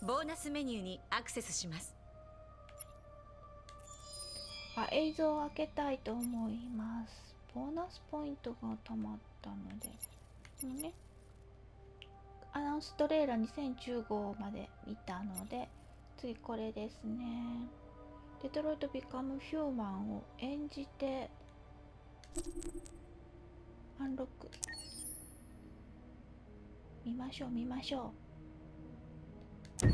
ボーナスメニューにアクセスします。映像を開けたいと思います。ボーナスポイントが溜まったので、ね、アナウンストレーラー2015まで見たので、次これですね。デトロイトビカムヒューマンを演じて、アンロック。見ましょう見ましょう。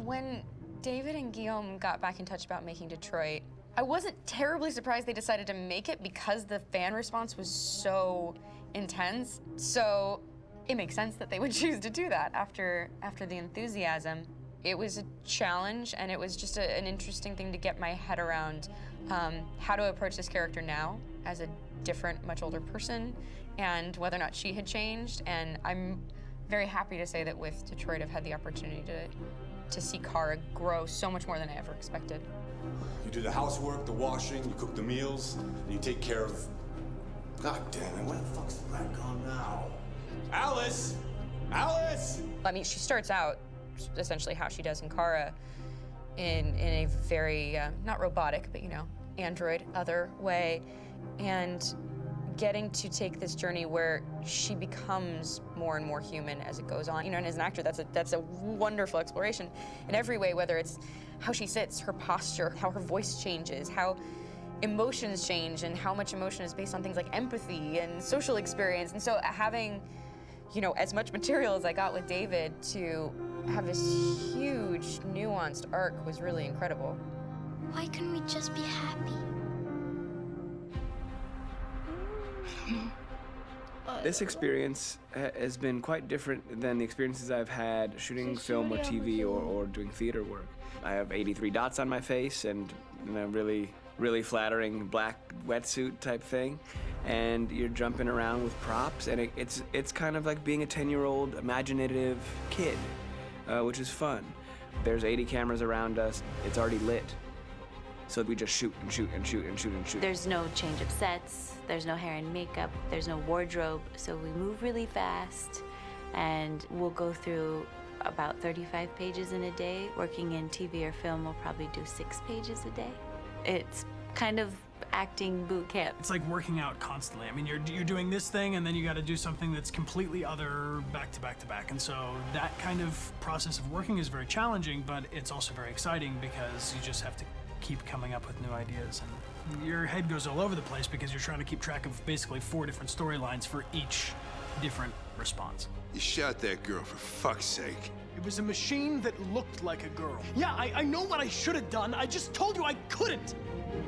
When David and Guillaume got back in touch about making Detroit, I wasn't terribly surprised they decided to make it because the fan response was so intense. So it makes sense that they would choose to do that after the enthusiasm. It was a challenge, and it was just an interesting thing to get my head around how to approach this character now as a different, much older person, and whether or not she had changed. And I'm very happy to say that with Detroit, I've had the opportunity to see Kara grow so much more than I ever expected. You do the housework, the washing, you cook the meals, and you take care of... God damn it, where the fuck's the rat gone now? Alice! Alice! I mean, she starts out essentially how she does in Kara in a very, not robotic, but, you know, android other way. And getting to take this journey where she becomes more and more human as it goes on. You know, and as an actor, that's a wonderful exploration in every way, whether it's how she sits, her posture, how her voice changes, how emotions change, and how much emotion is based on things like empathy and social experience. And so having, you know, as much material as I got with David to have this huge, nuanced arc was really incredible. Why couldn't we just be happy? This experience has been quite different than the experiences I've had shooting film or TV or doing theater work. I have 83 dots on my face and a really flattering black wetsuit type thing, and you're jumping around with props, and it's kind of like being a 10-year-old imaginative kid, which is fun. There's 80 cameras around us. It's already lit. So we just shoot and shoot and shoot and shoot and shoot. There's no change of sets, there's no hair and makeup, there's no wardrobe, so we move really fast, and we'll go through about 35 pages in a day. Working in TV or film, we'll probably do 6 pages a day. It's kind of acting boot camp. It's like working out constantly. I mean, you're doing this thing, and then you got to do something that's completely other back to back to back. And so that kind of process of working is very challenging, but it's also very exciting because you just have to keep coming up with new ideas, and your head goes all over the place because you're trying to keep track of basically 4 different storylines for each different response. You shot that girl, for fuck's sake. It was a machine that looked like a girl. Yeah, I know what I should have done. I just told you I couldn't.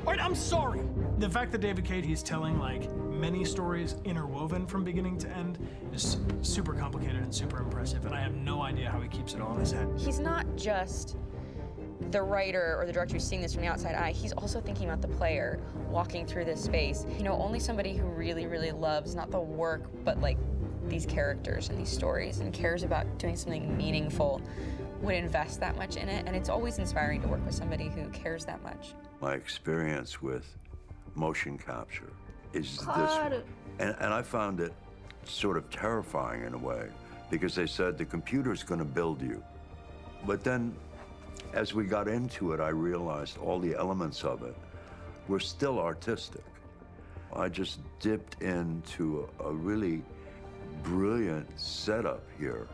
All right, I'm sorry. The fact that David Cade, he's telling like many stories interwoven from beginning to end is super complicated and super impressive, and I have no idea how he keeps it all in his head. He's not just the writer or the director who's seeing this from the outside eye, he's also thinking about the player walking through this space. You know, only somebody who really, really loves not the work, but like these characters and these stories and cares about doing something meaningful would invest that much in it. And it's always inspiring to work with somebody who cares that much. My experience with motion capture is this one. And I found it sort of terrifying in a way because they said the computer's going to build you. But then as we got into it, I realized all the elements of it were still artistic. I just dipped into a really brilliant setup here.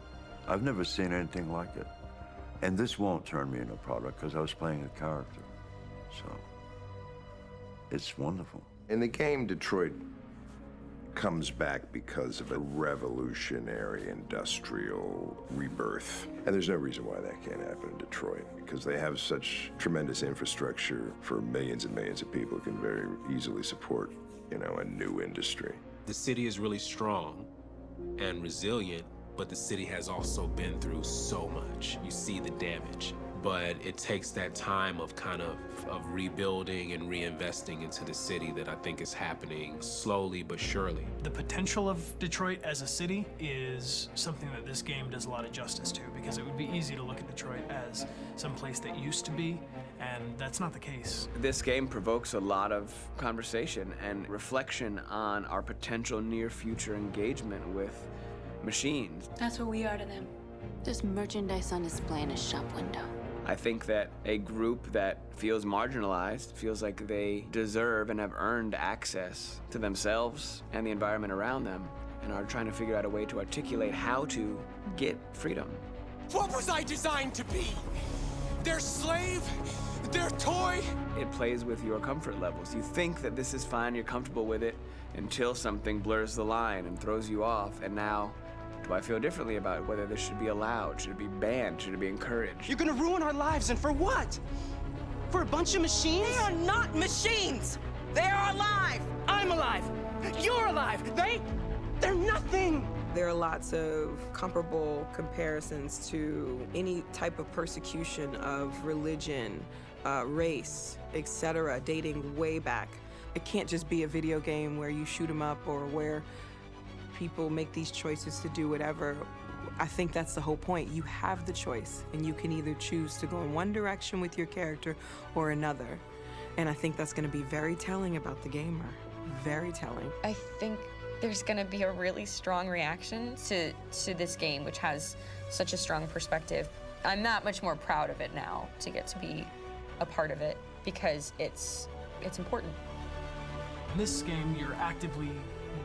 I've never seen anything like it. And this won't turn me into a product because I was playing a character. So it's wonderful. In the game, Detroit comes back because of a revolutionary industrial rebirth. And there's no reason why that can't happen in Detroit, because they have such tremendous infrastructure for millions and millions of people who can very easily support, you know, a new industry. The city is really strong and resilient, but the city has also been through so much. You see the damage. But it takes that time of kind of rebuilding and reinvesting into the city that I think is happening slowly but surely. The potential of Detroit as a city is something that this game does a lot of justice to, because it would be easy to look at Detroit as some place that used to be and that's not the case. This game provokes a lot of conversation and reflection on our potential near-future engagement with machines. That's what we are to them. Just merchandise on display in a shop window. I think that a group that feels marginalized, feels like they deserve and have earned access to themselves and the environment around them, and are trying to figure out a way to articulate how to get freedom. What was I designed to be? Their slave? Their toy? It plays with your comfort levels. You think that this is fine, you're comfortable with it, until something blurs the line and throws you off, and now, do I feel differently about whether this should be allowed? Should it be banned? Should it be encouraged? You're gonna ruin our lives, and for what? For a bunch of machines? They are not machines! They are alive! I'm alive! You're alive! They're nothing! There are lots of comparable comparisons to any type of persecution of religion, race, etc., dating way back. It can't just be a video game where you shoot 'em up or where people make these choices to do whatever. I think that's the whole point. You have the choice, and you can either choose to go in one direction with your character or another. And I think that's going to be very telling about the gamer. Very telling. I think there's going to be a really strong reaction to this game, which has such a strong perspective. I'm that much more proud of it now to get to be a part of it because it's important. In this game, you're actively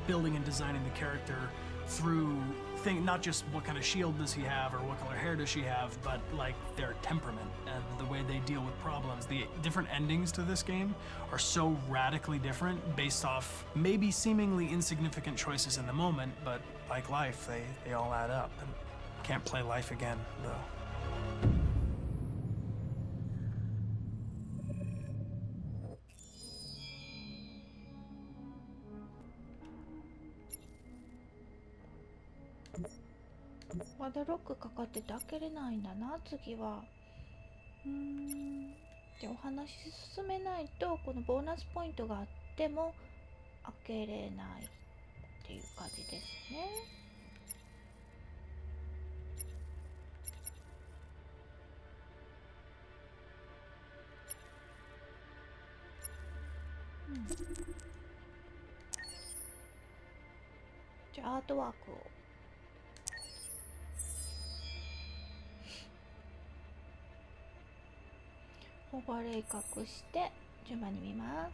building and designing the character through not just what kind of shield does he have or what color hair does she have, but like their temperament and the way they deal with problems. The different endings to this game are so radically different based off maybe seemingly insignificant choices in the moment, but like life, they all add up. And can't play life again, though.まだロックかかってて開けれないんだな、次は。で、お話進めないと、このボーナスポイントがあっても開けれないっていう感じですね。じゃあアートワークを。オーバーレイ隠して順番に見ます。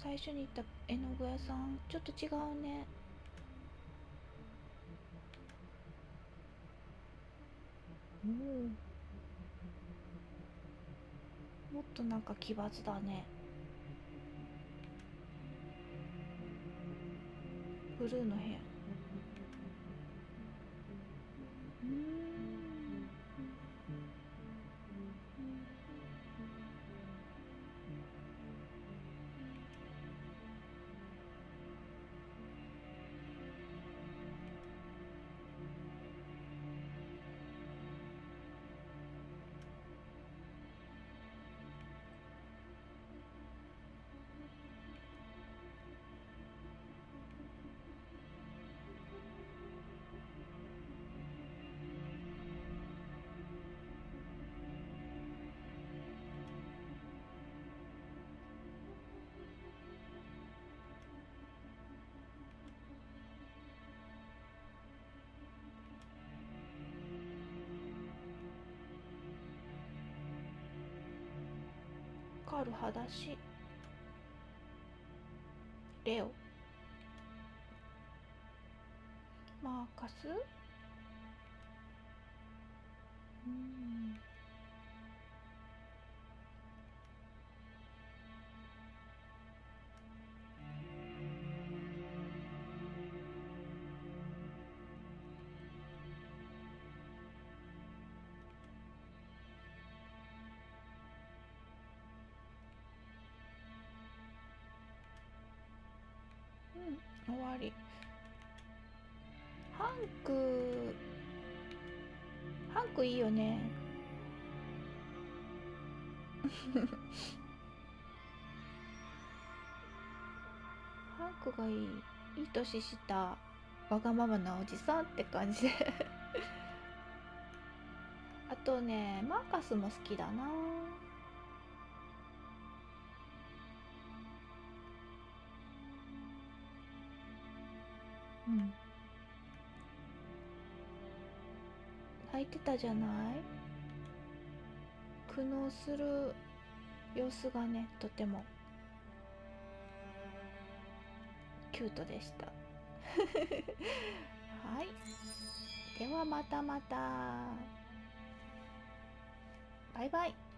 最初に言った絵の具屋さんちょっと違うね。もっとなんか奇抜だね。ブルーの部屋。カール裸足。レオ。マーカス。終わり。ハンクいいよね。ハンクがいい。いい年した。わがままなおじさんって感じであとね、マーカスも好きだな。うん、泣いてたじゃない。苦悩する様子がね、とてもキュートでしたはい、ではまたまた。バイバイ。